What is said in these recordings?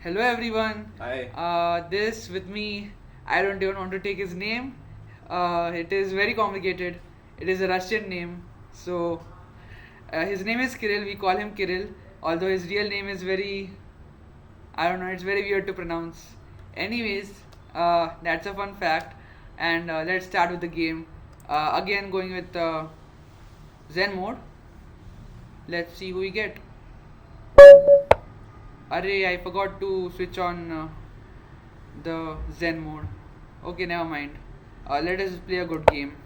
Hello everyone. Hi. This with me, I don't even want to take his name. It is very complicated. It is a Russian name. So his name is Kirill. We call him Kirill. Although his real name is very, I don't know. It's very weird to pronounce. Anyways, that's a fun fact. And let's start with the game. Again, going with Zen mode. Let's see who we get. Array, I forgot to switch on the Zen mode. Okay, never mind. Let us play a good game.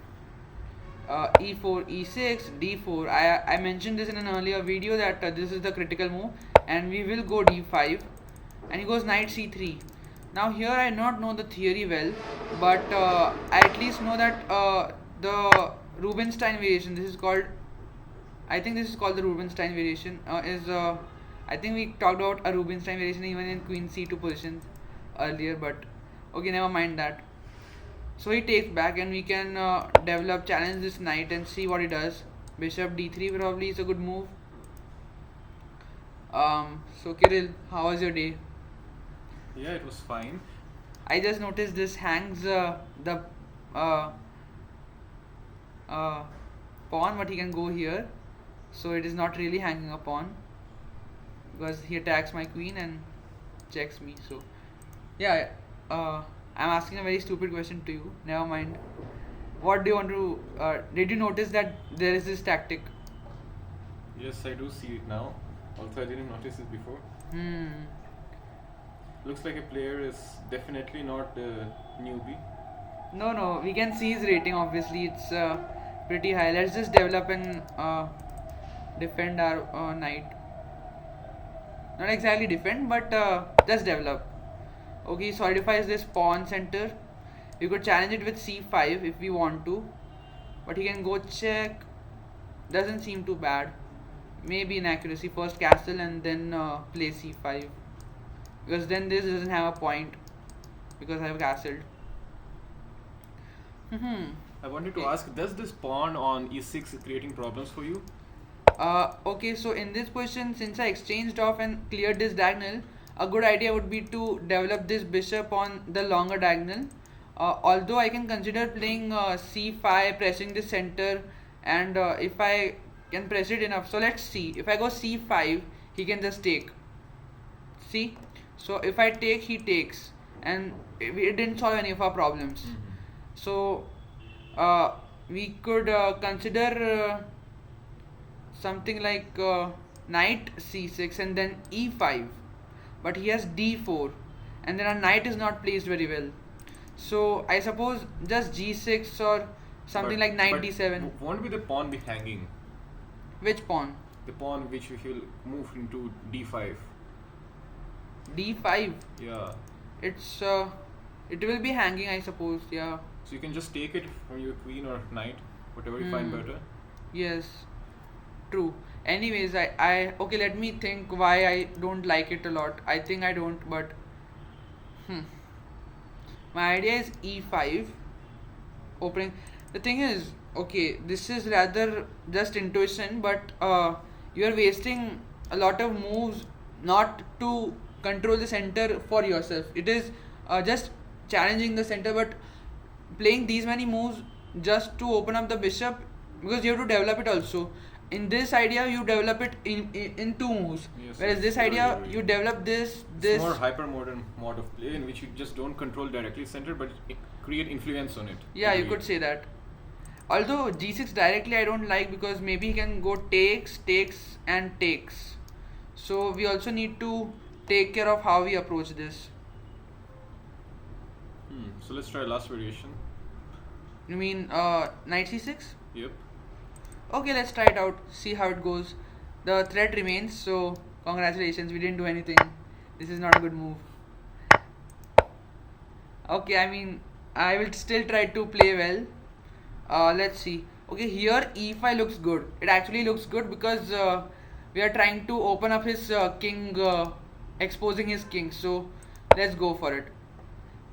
E4, E6, D4. I mentioned this in an earlier video that this is the critical move, and we will go D5, and he goes knight C3. Now here I not know the theory well, but I at least know that the Rubinstein variation. This is called. I think this is called the Rubinstein variation. I think we talked about a Rubinstein variation even in Queen C2 positions earlier, but okay, never mind that. So he takes back, and we can develop, challenge this knight and see what he does. Bishop D3 probably is a good move. So Kirill, how was your day? Yeah, it was fine. I just noticed this hangs the uh, uh, pawn, but he can go here. So it is not really hanging a pawn because he attacks my queen and checks me. So yeah, I'm asking a very stupid question to you. Never mind. What do you want to? Did you notice that there is this tactic? Yes, I do see it now. Also, I didn't notice it before. Hmm. Looks like a player is definitely not a newbie. No, no. We can see his rating. Obviously, it's pretty high. Let's just develop and defend our knight. Not exactly defend, but just develop. Okay, he solidifies this pawn center. We could challenge it with c5 if we want to, but he can go check. Doesn't seem too bad. Maybe inaccuracy. First castle and then play c5, because then this doesn't have a point because I have castled. Hmm. I wanted to ask, does this pawn on e6 creating problems for you? Okay, so in this position, since I exchanged off and cleared this diagonal, a good idea would be to develop this bishop on the longer diagonal. Although I can consider playing c5, pressing the center, and if I can press it enough. So let's see. If I go c5, he can just take. See? So if I take, he takes, and it didn't solve any of our problems. So uh, we could consider something like knight c6 and then e5, but he has d4, and then our knight is not placed very well. So I suppose just g6 or something like knight d7. Won't be the pawn be hanging? Which pawn? The pawn which we will move into d5. d5. Yeah. It's it will be hanging, I suppose. Yeah. So you can just take it from your queen or knight, whatever you find better. Yes. True. Anyways, I okay. Let me think why I don't like it a lot. I think I don't, but my idea is e5 opening. The thing is, okay, this is rather just intuition, but you are wasting a lot of moves not to control the center for yourself. It is just challenging the center, but playing these many moves just to open up the bishop, because you have to develop it also. In this idea, you develop it in two moves, Yes, whereas yes, this you're idea right. you develop this It's more hyper modern mod of play in which you just don't control directly center, but create influence on it. Yeah, you Agreed. could say that. Although g6 directly I don't like, because maybe he can go takes, takes, and takes. So we also need to take care of how we approach this. So let's try last variation. You mean knight c6? Yep. Okay, let's try it out. See how it goes. The threat remains. So congratulations, we didn't do anything. This is not a good move. Okay, I mean, I will still try to play well. Let's see. Okay, here e5 looks good. It actually looks good because we are trying to open up his king, exposing his king. So let's go for it.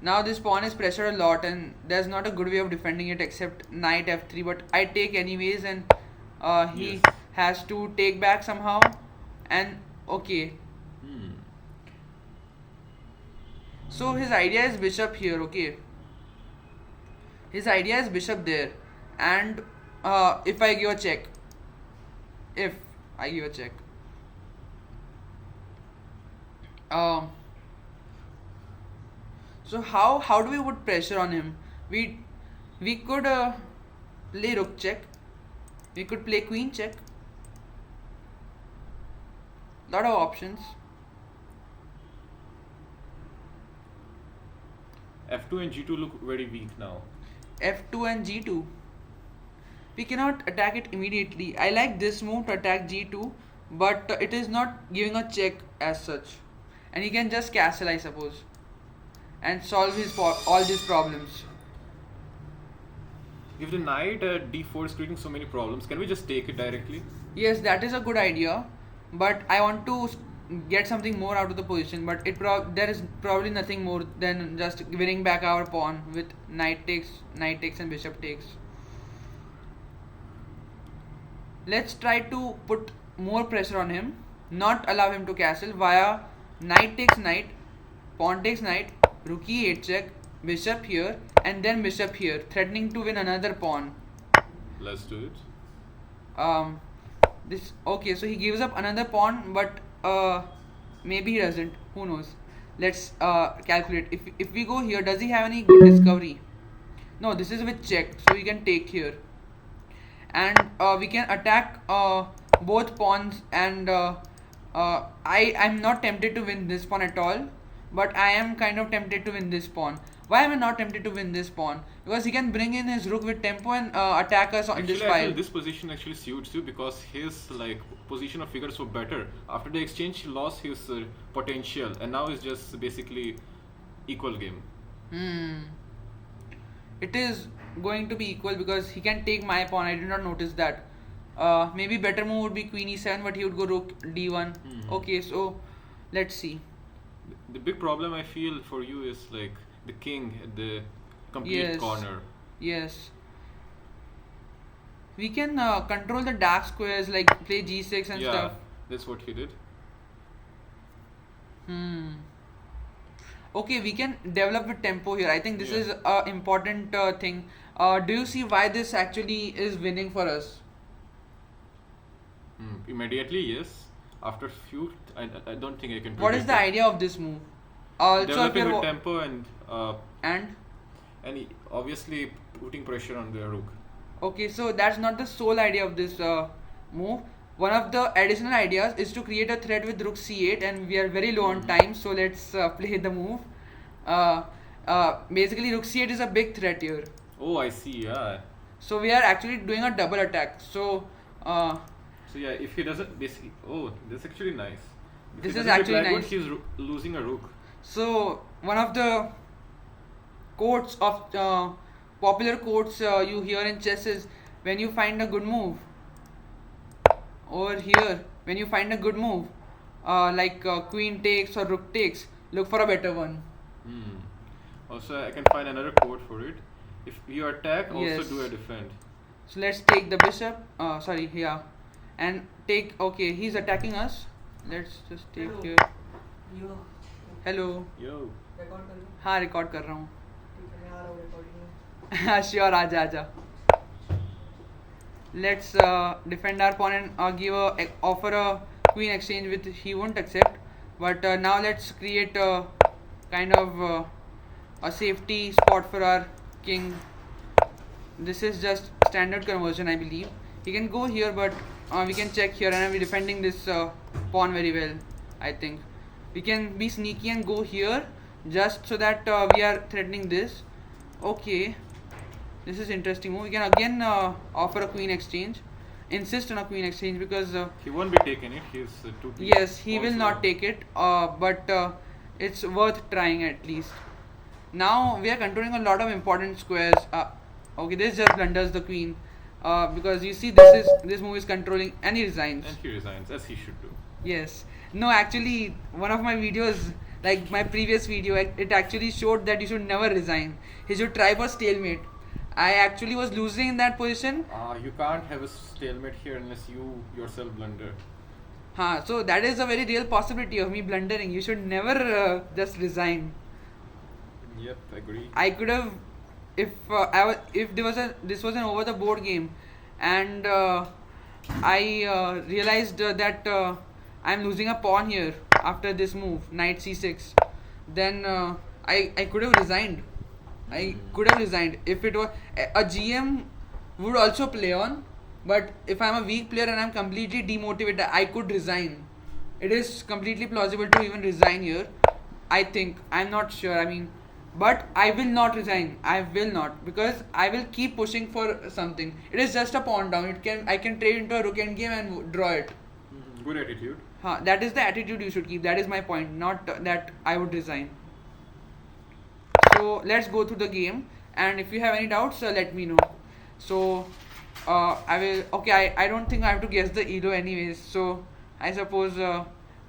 Now this pawn is pressured a lot, and there's not a good way of defending it except knight f3. But I take anyways, and he Yes. has to take back somehow. And okay, So his idea is bishop here, okay. His idea is bishop there, and if I give a check, if I give a check, um, so how do we put pressure on him? We could play rook check. We could play queen check. Lot of options. F2 and G2 look very weak now. F2 and G2. We cannot attack it immediately. I like this move to attack G2, but it is not giving a check as such. And he can just castle, I suppose, and solve all these problems. If the knight at D4 is creating so many problems, can we just take it directly? Yes, that is a good idea, but I want to get something more out of the position. But there is probably nothing more than just winning back our pawn with knight takes, and bishop takes. Let's try to put more pressure on him, not allow him to castle via knight takes knight, pawn takes knight, rook e8 check, bishop here, and then bishop here, threatening to win another pawn. Let's do it. This okay, so he gives up another pawn, but maybe he doesn't. Who knows? Let's calculate. If we go here, does he have any good discovery? No, this is with check, so we can take here, and we can attack both pawns. And I'm not tempted to win this pawn at all, but I am kind of tempted to win this pawn. Why am I not tempted to win this pawn? Because he can bring in his rook with tempo and attack us on this I file. feel this position actually suits you because his position of figures were better. After the exchange, he lost his potential, and now it's just basically equal game. It is going to be equal because he can take my pawn. I did not notice that. Maybe better move would be queen e7, but he would go rook d1. Okay, so let's see. The big problem I feel for you is the king at the complete corner. Yes. We can control the dark squares, like play g6 and stuff. That's what he did. Okay, we can develop with tempo here. I think this is an important thing. Do you see why this actually is winning for us? Immediately, yes. After few, I don't think I can. What is the idea of this move? Also, developing with tempo and obviously putting pressure on the rook. Okay, so that's not the sole idea of this move. One of the additional ideas is to create a threat with rook c8, and we are very low on time, so let's play the move. Basically, rook c8 is a big threat here. Oh, I see. Yeah. So we are actually doing a double attack. So. If he doesn't, that's actually nice. If this is actually nice. He's losing a rook. So one of the quotes of popular quotes you hear in chess is, when you find a good move. Over here, when you find a good move, like queen takes or rook takes, look for a better one. Also, I can find another quote for it. If you attack, also do a defend. So let's take the bishop. And take. Okay, he's attacking us. Let's just take here. Hello. Yo. हाँ record कर रहा हूँ. Sure, आजा. Let's defend our pawn and offer a queen exchange with he won't accept. But now let's create a kind of a safety spot for our king. This is just standard conversion, I believe. He can go here, but we can check here, and I'll be defending this pawn very well. I think we can be sneaky and go here just so that we are threatening this. Okay, this is interesting move. We can again offer a queen exchange, insist on a queen exchange because he won't be taking it. He's too. Yes, he will not take it. But it's worth trying at least. Now we are controlling a lot of important squares. Okay, this just blunders the queen. Because you see, this move is controlling, and he resigns. And he resigns, as he should do. Yes. No, actually, one of my videos, like my previous video, it actually showed that you should never resign. He should try for stalemate. I actually was losing in that position. You can't have a stalemate here unless you yourself blunder. So that is a very real possibility of me blundering. You should never just resign. Yep, agree. I could have, if if this was an over the board game, and I realized that I'm losing a pawn here after this move, knight c6, then I could have resigned. I could have resigned if it was a GM would also play on, but if I'm a weak player and I'm completely demotivated, I could resign. It is completely plausible to even resign here. I think, I'm not sure. I mean, but I will not resign. I will not, because I will keep pushing for something. It is just a pawn down. I can trade into a rook end game and draw it. Good attitude. That is the attitude you should keep. That is my point. Not that I would resign. So let's go through the game, and if you have any doubts, let me know. So I will. Okay, I don't think I have to guess the elo anyways. So I suppose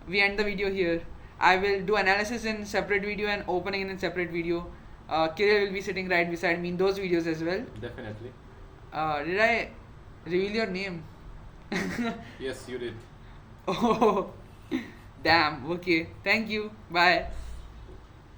we end the video here. I will do analysis in separate video and opening in separate video. Kyrylo will be sitting right beside me in those videos as well. Definitely. Did I reveal your name? Yes, you did. Oh, damn. Okay. Thank you. Bye.